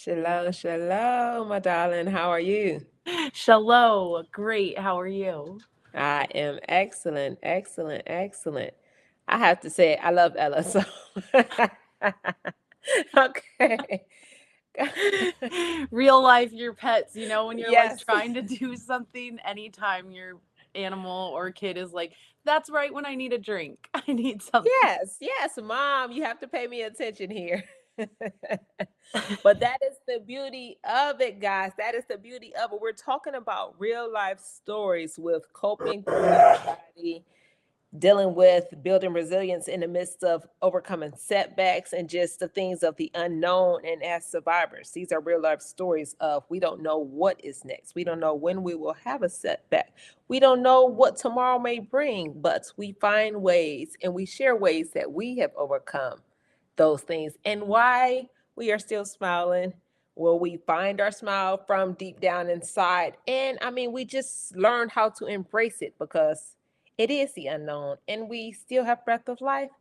Shalom, shalom, my darling. How are you? Shalom. Great. How are you? I am excellent, excellent, excellent. I have to say, I love Ella. So, okay. Real life, your pets, when you're like Yes, trying to do something, anytime your animal or kid is like, that's right when I need a drink. I need something. yes, yes, Mom. You have to pay me attention here. But that is the beauty of it, guys. That is the beauty of it. We're talking about real life stories with coping through anxiety, dealing with building resilience in the midst of overcoming setbacks and just the things of the unknown. And as survivors, these are real life stories of we don't know what is next. We don't know when we will have a setback. We don't know what tomorrow may bring, but we find ways and we share ways that we have overcome those things and why we are still smiling. Will we find our smile from deep down inside? And I mean, we just learn how to embrace it because it is the unknown, and we still have breath of life,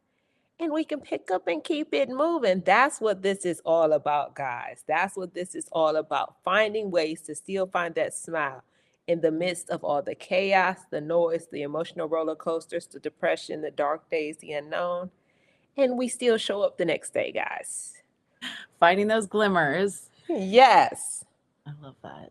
and we can pick up and keep it moving. That's what this is all about, guys. That's what this is all about. Finding ways to still find that smile in the midst of all the chaos, the noise, the emotional roller coasters, the depression, the dark days, the unknown. And we still show up the next day, guys. Finding those glimmers. Yes. I love that.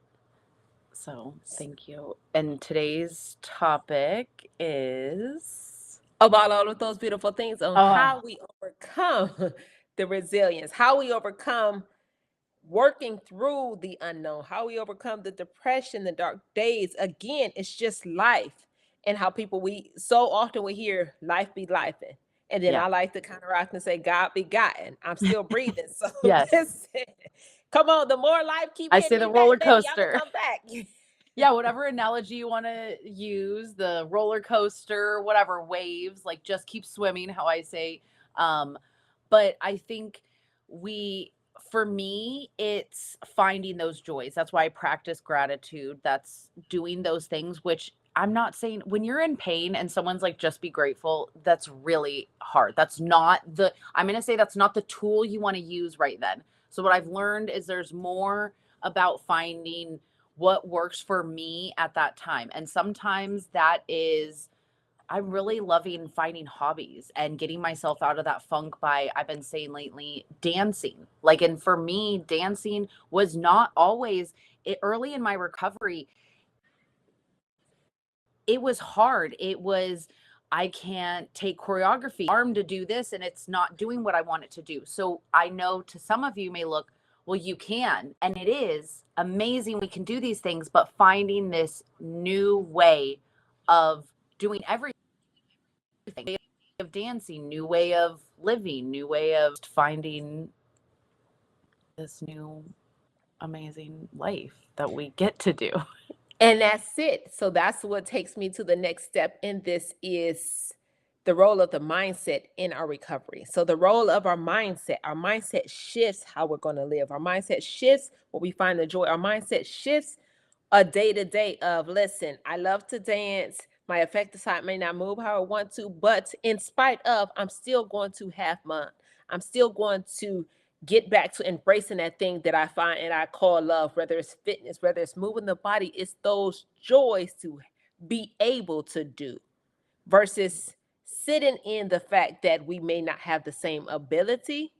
So, thank you. And today's topic is About all of those beautiful things on oh, how we overcome the resilience, how we overcome working through the unknown, how we overcome the depression, the dark days. Again, it's just life. And how people, we so often we hear life be life. And then yeah. I like to counteract and say, God be gotten. I'm still breathing. So Yes. listen, come on, the more life keep I hitting say me the back, roller baby, I'm gonna coaster. come back. Yeah, whatever analogy you want to use, the roller coaster, whatever waves, like just keep swimming, how I say. Um, but I think we, for me, it's finding those joys. That's why I practice gratitude. That's doing those things, which I'm not saying when you're in pain and someone's like, just be grateful, that's really hard. That's not the, I'm going to say that's not the tool you want to use right then. So, what I've learned is there's more about finding what works for me at that time. And sometimes that is, I'm really loving finding hobbies and getting myself out of that funk by, I've been saying lately, dancing. Like, and for me, dancing was not always early in my recovery. It was hard. It was, I can't take choreography, arm to do this, and it's not doing what I want it to do. So I know to some of you may look, well, you can, and it is amazing. We can do these things, but finding this new way of doing everything, way of dancing, new way of living, new way of finding this new amazing life that we get to do. And that's it. So that's what takes me to the next step in this is the role of the mindset in our recovery. So the role of our mindset shifts how we're going to live. Our mindset shifts where we find the joy. Our mindset shifts a day to day of listen, I love to dance. My affective side may not move how I want to, but in spite of, I'm still going to have fun. I'm still going to get back to embracing that thing that I find and I call love, whether it's fitness, whether it's moving the body, it's those joys to be able to do versus sitting in the fact that we may not have the same ability.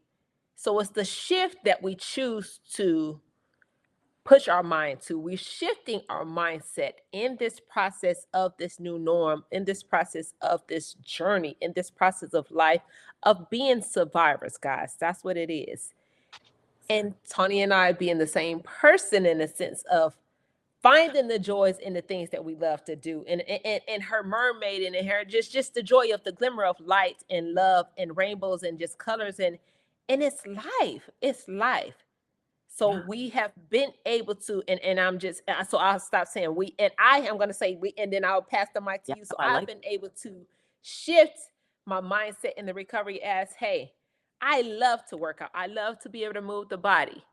So it's the shift that we choose to push our mind to. We're shifting our mindset in this process of this new norm, in this process of this journey, in this process of life, of being survivors, guys. That's what it is. And Tawnie and I being the same person in the sense of finding the joys in the things that we love to do. And her mermaid and her just the joy of the glimmer of light and love and rainbows and just colors and it's life. It's life. So Yeah. we have been able to, and I'm just so I'll stop saying we, and I am going to say we, and then I'll pass the mic to Yeah. you. So I I've like been able to shift my mindset in the recovery as, hey, I love to work out. I love to be able to move the body.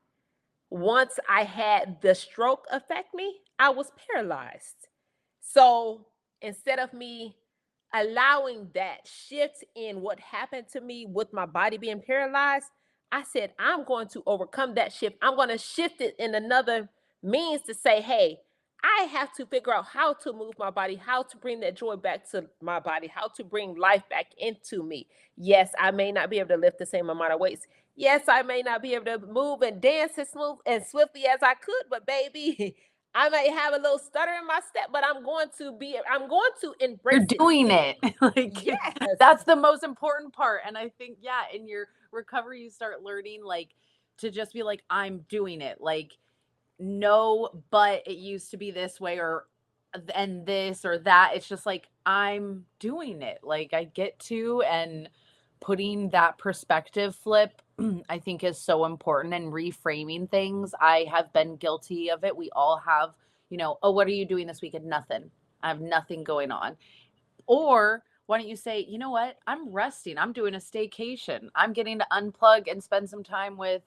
Once I had the stroke affect me, I was paralyzed. So instead of me allowing that shift in what happened to me with my body being paralyzed, I said, I'm going to overcome that shift. I'm going to shift it in another means to say, hey, I have to figure out how to move my body, how to bring that joy back to my body, how to bring life back into me. Yes, I may not be able to lift the same amount of weights. Yes, I may not be able to move and dance as smooth and swiftly as I could, but baby, I may have a little stutter in my step, but I'm going to You're embrace it. doing it. Like, Yes. that's the most important part. And I think, yeah, in your recovery, you start learning, like, to just be like, I'm doing it. Like, no, but it used to be this way, or and this or that. It's just like, I'm doing it. Like, I get to, and putting that perspective flip, I think, is so important, and reframing things. I have been guilty of it. We all have, oh, what are you doing this weekend? Nothing. I have nothing going on. Or why don't you say, you know what? I'm resting. I'm doing a staycation. I'm getting to unplug and spend some time with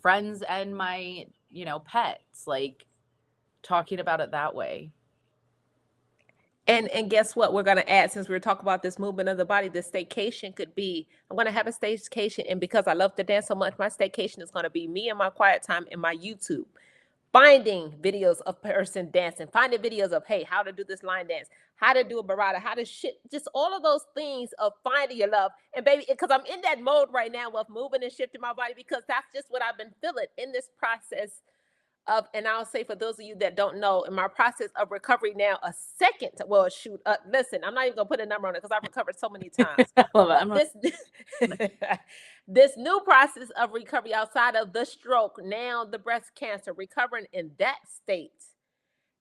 friends and my, pets. Like, talking about it that way. And guess what? We're going to add, since we're talking about this movement of the body, the staycation could be, I'm going to have a staycation. And because I love to dance so much, my staycation is going to be me and my quiet time in my YouTube. Finding videos of person dancing, finding videos of, hey, how to do this line dance, how to do a barada, how to just all of those things of finding your love. And baby, because I'm in that mode right now of moving and shifting my body, because that's just what I've been feeling in this process of, and I'll say for those of you that don't know, in my process of recovery now, a second, well, shoot, listen, I'm not even gonna put a number on it because I've recovered so many times. I love it. But this new process of recovery outside of the stroke, now the breast cancer, recovering in that state,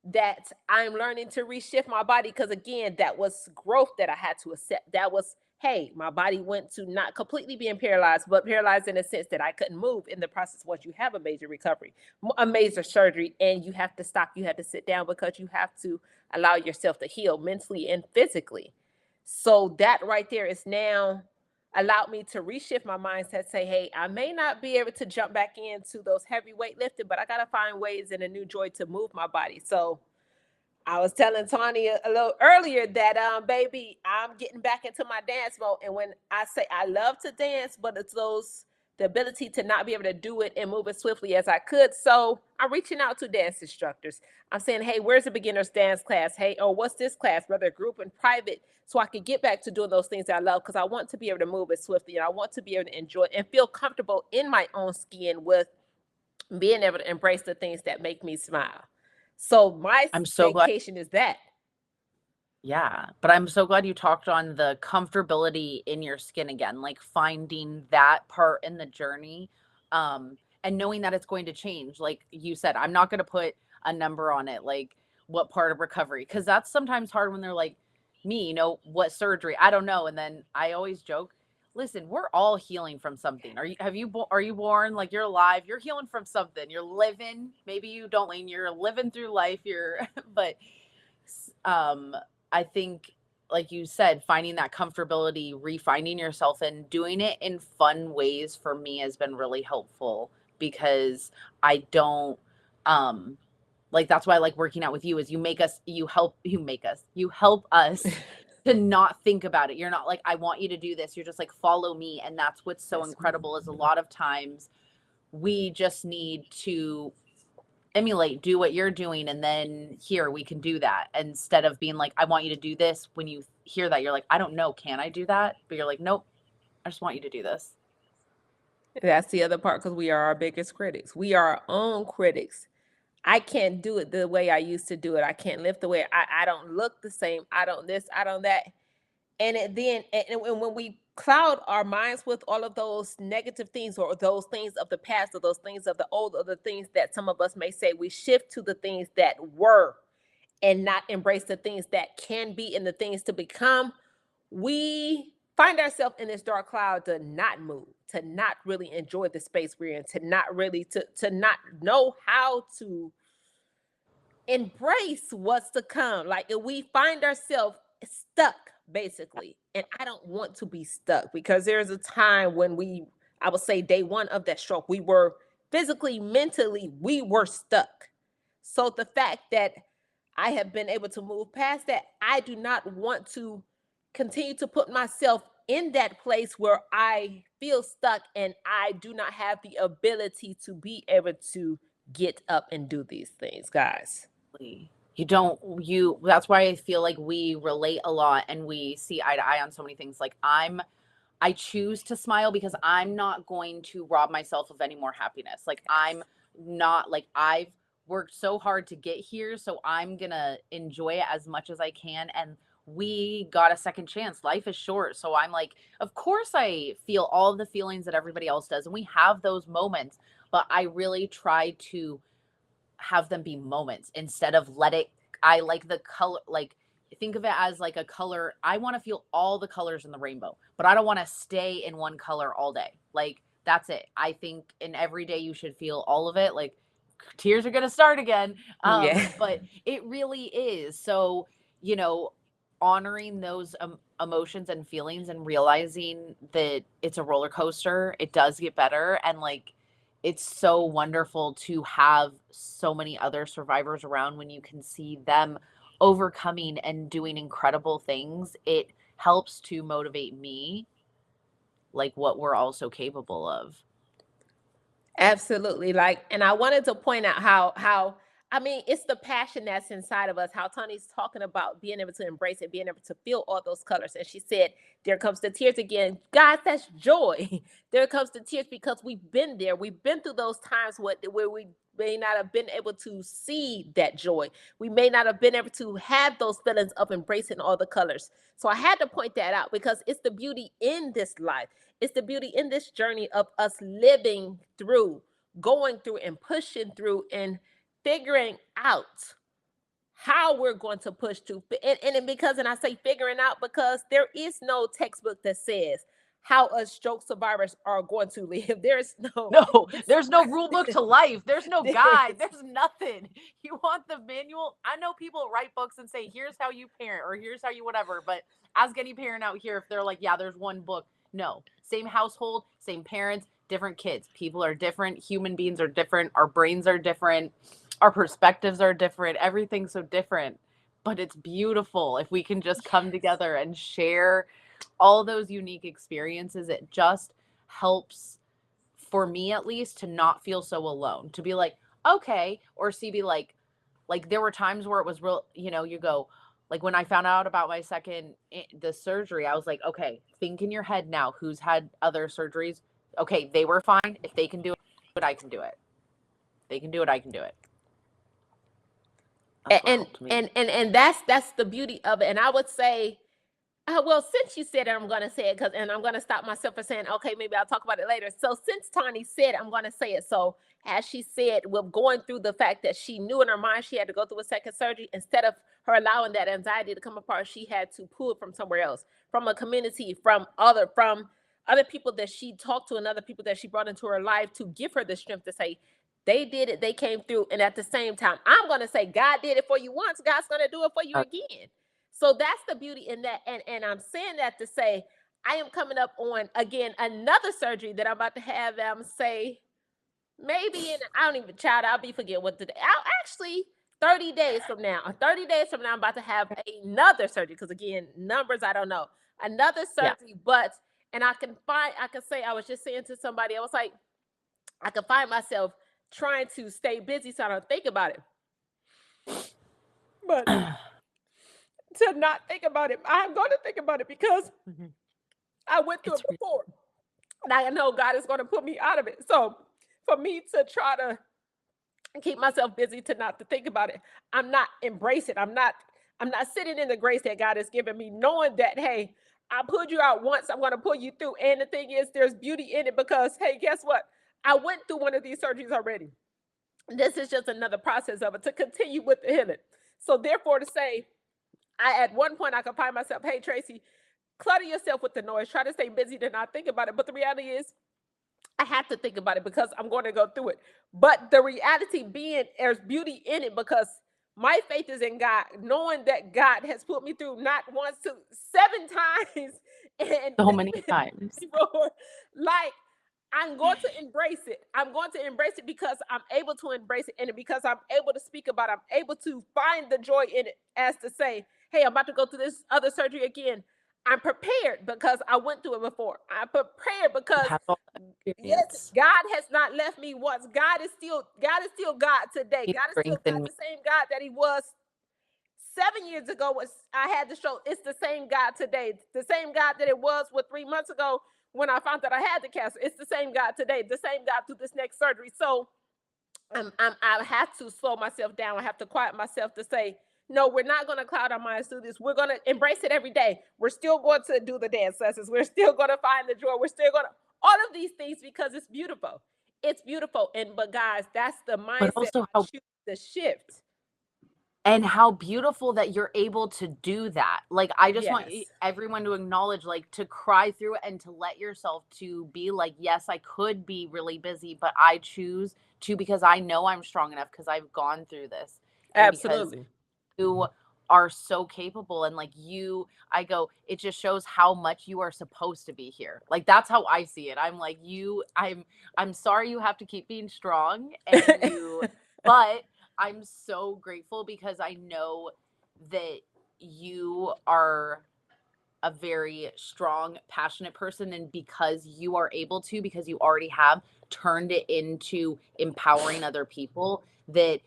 that I'm learning to reshift my body, because again, that was growth that I had to accept. That was, hey, my body went to not completely being paralyzed, but paralyzed in a sense that I couldn't move in the process. Once you have a major recovery, a major surgery, and you have to stop, you have to sit down, because you have to allow yourself to heal mentally and physically. So that right there is now allowed me to reshift my mindset, say, hey, I may not be able to jump back into those heavy weightlifting, but I got to find ways and a new joy to move my body. So I was telling Tawnie a little earlier that, baby, I'm getting back into my dance mode. And when I say I love to dance, but it's the ability to not be able to do it and move as swiftly as I could. So I'm reaching out to dance instructors. I'm saying, hey, where's the beginner's dance class? Hey, or what's this class, whether group and private, so I can get back to doing those things that I love, because I want to be able to move as swiftly, and I want to be able to enjoy and feel comfortable in my own skin with being able to embrace the things that make me smile. So my I'm so glad. vacation is that. Yeah, but I'm so glad you talked on the comfortability in your skin again, like finding that part in the journey, and knowing that it's going to change. Like you said, I'm not going to put a number on it, like what part of recovery, because that's sometimes hard when they're like, me, what surgery? I don't know. And then I always joke, listen, we're all healing from something. Are you born? Like, you're alive, you're healing from something, you're living. Maybe you don't, like, you're living through life, but um I think, like you said, finding that comfortability, refinding yourself, and doing it in fun ways for me has been really helpful, because I don't, like, that's why I like working out with you, is you help us to not think about it. You're not like, I want you to do this. You're just like, follow me. And that's what's so incredible, is a lot of times we just need to emulate, do what you're doing, and then here we can do that, instead of being like, I want you to do this. When you hear that, you're like, I don't know, can I do that? But you're like, nope, I just want you to do this. That's the other part, because we are our biggest critics. We are our own critics. I can't do it the way I used to do it. I can't lift the way I don't look the same. I don't this, I don't that. And when we cloud our minds with all of those negative things, or those things of the past, or those things of the old, or the things that some of us may say, we shift to the things that were and not embrace the things that can be and the things to become. We find ourselves in this dark cloud to not move, to not really enjoy the space we're in, to not really to not know how to embrace what's to come. Like, if we find ourselves stuck, basically. And I don't want to be stuck, because there's a time when I would say day one of that stroke, we were physically, mentally, we were stuck. So the fact that I have been able to move past that, I do not want to continue to put myself in that place where I feel stuck and I do not have the ability to be able to get up and do these things, guys. You don't you That's why I feel like we relate a lot and we see eye to eye on so many things. Like I choose to smile because I'm not going to rob myself of any more happiness. Like I'm not like I've worked so hard to get here, so I'm going to enjoy it as much as I can, and we got a second chance. Life is short. So I'm like, of course I feel all of the feelings that everybody else does, and we have those moments, but I really try to have them be moments instead of let it. I like the color, like think of it as like a color. I want to feel all the colors in the rainbow, but I don't want to stay in one color all day. Like that's it. I think in every day you should feel all of it. Like tears are going to start again. Yeah. But it really is. So, you know, honoring those emotions and feelings and realizing that it's a roller coaster, it does get better. And like, it's so wonderful to have so many other survivors around when you can see them overcoming and doing incredible things. It helps to motivate me, like what we're also capable of. Absolutely. Like, and I wanted to point out how I mean, it's the passion that's inside of us. How Tawnie's talking about being able to embrace it, being able to feel all those colors. And she said, "There comes the tears again." Guys, that's joy. There comes the tears because we've been there. We've been through those times where we may not have been able to see that joy. We may not have been able to have those feelings of embracing all the colors. So I had to point that out because it's the beauty in this life. It's the beauty in this journey of us living through, going through, and pushing through and figuring out how we're going to push through. And I say figuring out because there is no textbook that says how us stroke survivors are going to live. There's no, No, there's no rule book to life. There's no guide. there's, There's nothing. You want the manual? I know people write books and say, here's how you parent or here's how you whatever. But ask any parent out here if they're like, yeah, there's one book. No, same household, same parents, different kids. People are different. Human beings are different. Our brains are different. Our perspectives are different. Everything's so different. But it's beautiful if we can just come together and share all those unique experiences. It just helps, for me at least, to not feel so alone, to be like, okay, or see, be like there were times where it was real, you know, you go, like when I found out about my second, the surgery, I was like, okay, think in your head now, who's had other surgeries? Okay, they were fine. If they can do it, I can do it. They can do it, I can do it. That's what and helped me. and that's the beauty of it. And I would say, well, since you said it, I'm going to say it and I'm going to stop myself from saying, okay, maybe I'll talk about it later. So since Tawnie said it, I'm going to say it. So as she said, with going through the fact that she knew in her mind she had to go through a second surgery, instead of her allowing that anxiety to come apart, she had to pull it from somewhere else, from a community, from other people that she talked to and other people that she brought into her life to give her the strength to say, they did it, they came through. And at the same time, I'm going to say, God did it for you once, God's going to do it for you again. So that's the beauty in that. And I'm saying that to say, I am coming up on, again, another surgery that I'm about to have. I'm say maybe I don't even, child, I'll be forgetting what today. I'll actually 30 days from now, I'm about to have another surgery. Because again, numbers, I don't know. Another Yeah. surgery, and I can say, I was just saying to somebody, I was like, I can find myself trying to stay busy so I don't think about it. But to not think about it, I'm going to think about it because I went through it before. And I know God is going to put me out of it. So for me to try to keep myself busy, to not to think about it, I'm not embracing. I'm not sitting in the grace that God has given me, knowing that, hey, I pulled you out once, I'm going to pull you through. And the thing is, there's beauty in it because, hey, guess what? I went through one of these surgeries already. This is just another process of it to continue with the healing. So therefore, to say, at one point I could find myself, hey, Tracey, clutter yourself with the noise. Try to stay busy to not think about it. But the reality is, I have to think about it because I'm going to go through it. But the reality being, there's beauty in it because my faith is in God, knowing that God has put me through not once, to 7 times. And So many times. like, I'm going to embrace it. I'm going to embrace it because I'm able to embrace it, and because I'm able to speak about it, I'm able to find the joy in it, as to say, hey, I'm about to go through this other surgery again. I'm prepared because I went through it before. I'm prepared You because have all that yes, experience. God has not left me once. God is still God today. He God is still God, strengthened me. the same God that He was 7 years ago. Was I had the stroke? It's the same God today. The same God that it was 3 months ago when I found that I had the cancer. It's the same God today. The same God through this next surgery. So I have to slow myself down. I have to quiet myself to say, no, we're not going to cloud our minds through this. We're going to embrace it every day. We're still going to do the dance lessons. We're still going to find the joy. We're still going to all of these things because it's beautiful. It's beautiful. But guys, that's the But mindset also I how choose to shift. and how beautiful that you're able to do that. Like, I just want Yes. everyone to acknowledge, like, to cry through it and to let yourself to be like, yes, I could be really busy, but I choose to because I know I'm strong enough because I've gone through this and because Absolutely. you are so capable and like I go, it just shows how much you are supposed to be here. Like that's how I see it. I'm like I'm sorry you have to keep being strong and but I'm so grateful because I know that you are a very strong, passionate person. And because you are able to, because you already have turned it into empowering other people, that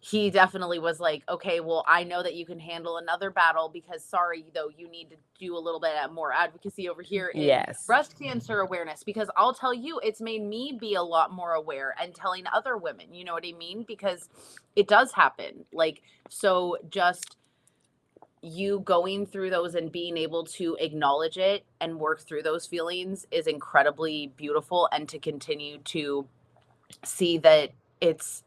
he definitely was like, okay, well, I know that you can handle another battle because sorry, though, you need to do a little bit more advocacy over here in Yes. breast cancer awareness because I'll tell you, it's made me be a lot more aware and telling other women, you know what I mean? Because it does happen. Like, so just you going through those and being able to acknowledge it and work through those feelings is incredibly beautiful. And to continue to see that it's,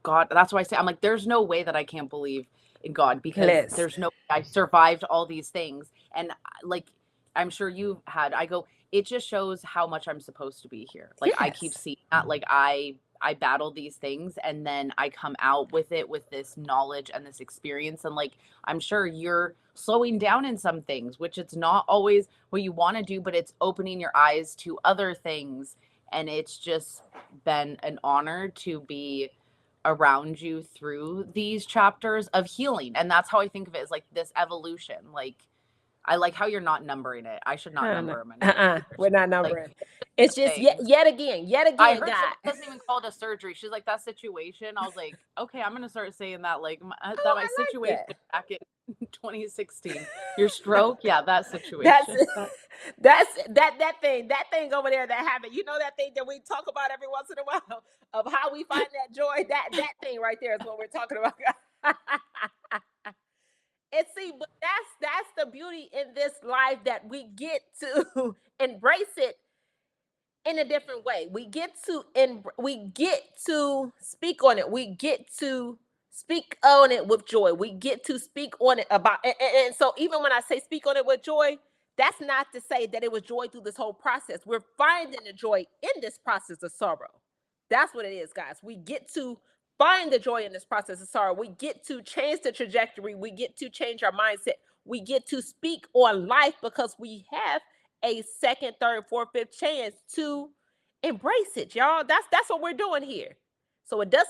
God, that's why I say, I'm like, there's no way that I can't believe in God because Yes. there's no way I survived all these things. And like, I'm sure you had, I go, it just shows how much I'm supposed to be here. Like I keep Yes. seeing that, like I battle these things and then I come out with it with this knowledge and this experience. And like, I'm sure you're slowing down in some things, which it's not always what you want to do, but it's opening your eyes to other things. And it's just been an honor to be around you through these chapters of healing. And that's how I think of it, as like this evolution. Like I like how you're not numbering it. I should not No. number them anymore. We're not Like numbering. It's just things. yet I again, heard someone God. doesn't even call it a surgery. She's like, that situation. I was like, okay, I'm gonna start saying that. Like that Oh, my I like situation that. back in 2016. Your stroke, yeah, that That's situation. that thing over there that happened. You know that thing that we talk about every once in a while of how we find that joy. That thing right there is what we're talking about. And see, but that's the beauty in this life that we get to embrace it in a different way. We get to speak on it. We get to speak on it with joy. We get to speak on it about and so even when I say speak on it with joy, that's not to say that it was joy through this whole process. We're finding the joy in this process of sorrow. That's what it is, guys. We get to find the joy in this process of sorrow. We get to change the trajectory. We get to change our mindset. We get to speak on life because we have a second, third, fourth, fifth chance to embrace it, y'all. That's what we're doing here. So it does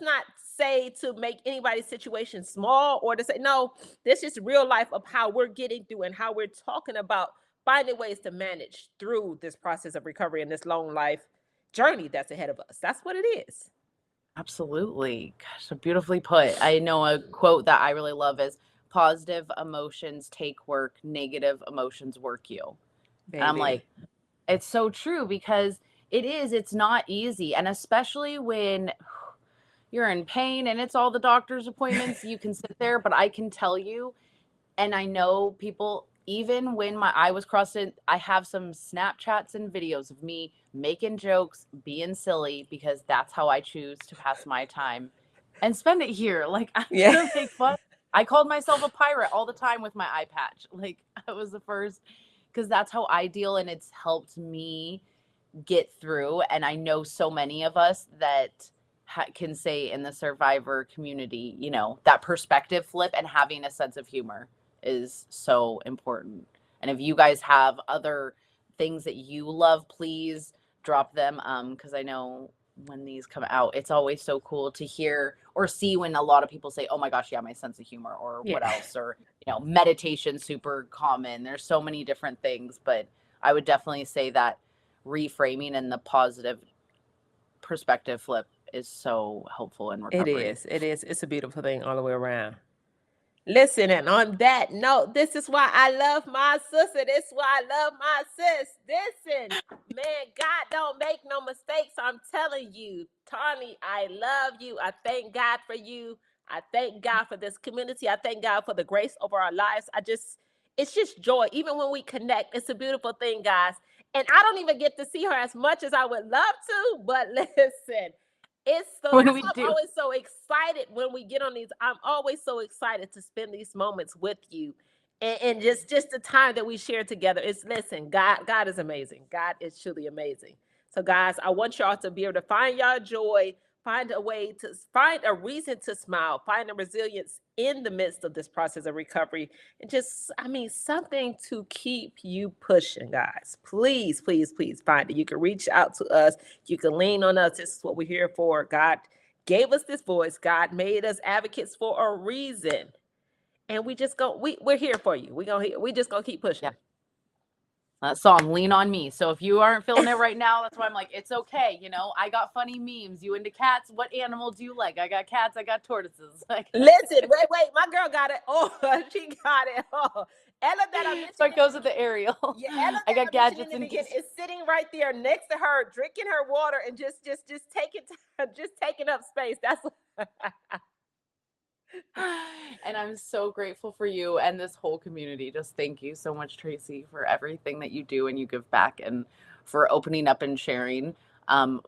not say to make anybody's situation small or to say no. This is real life of how we're getting through and how we're talking about finding ways to manage through this process of recovery and this long life journey that's ahead of us. That's what it is. Absolutely. Gosh, so beautifully put. I know a quote that I really love is positive emotions take work, negative emotions work you. And I'm Baby. like, it's so true because it's not easy. And especially when you're in pain and it's all the doctor's appointments, you can sit there, but I can tell you, and I know people, even when my eye was crossed in, I have some Snapchats and videos of me making jokes, being silly, because that's how I choose to pass my time and spend it here. Like, I'm Yeah. going to make fun. I called myself a pirate all the time with my eye patch. Like, I was the first, because that's how I deal. And it's helped me get through. And I know so many of us that can say in the survivor community, that perspective flip and having a sense of humor is so important. And if you guys have other things that you love, please drop them. Because I know when these come out. It's always so cool to hear or see when a lot of people say, "Oh my gosh, yeah, my sense of humor," or Yeah. what else, or meditation super common. There's so many different things, but I would definitely say that reframing and the positive perspective flip is so helpful in It recovery. is. It is. It's a beautiful thing all the way around. Listen, and on that note, this is why I love my sister. This is why I love my sis. Listen, man, God don't make no mistakes. I'm telling you, Tawnie, I love you. I thank God for you. I thank God for this community. I thank God for the grace over our lives. It's just joy. Even when we connect, it's a beautiful thing, guys. And I don't even get to see her as much as I would love to, but listen, it's so When that's we why I'm do. always so excited when we get on these. I'm always so excited to spend these moments with you. And just the time that we share together. It's listen, God is amazing. God is truly amazing. So guys, I want y'all to be able to find y'all joy, find a way to find a reason to smile, find a resilience in the midst of this process of recovery. And just, I mean, something to keep you pushing, guys. Please, please, please find it. You can reach out to us. You can lean on us. This is what we're here for. God gave us this voice. God made us advocates for a reason. And we're here for you. We just gonna keep pushing. Yeah. That song, Lean on Me. So if you aren't feeling it right now, that's why I'm like, it's okay. I got funny memes. You into cats? What animal do you like? I got cats. I got tortoises. Listen, wait. My girl got it. Oh, she got it. Oh, Ella that I mentioned. So it goes with the Ariel. Yeah, Ella I that got I mentioned in gadgets the and beginning geese. is sitting right there next to her, drinking her water and just taking just taking up space. That's And I'm so grateful for you and this whole community. Just thank you so much, Tracey, for everything that you do and you give back, and for opening up and sharing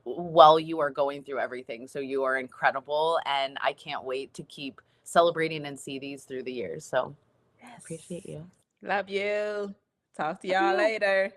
while you are going through everything. So you are incredible, and I can't wait to keep celebrating and see these through the years. So yes. appreciate you. Love you. Talk to Love y'all you. later.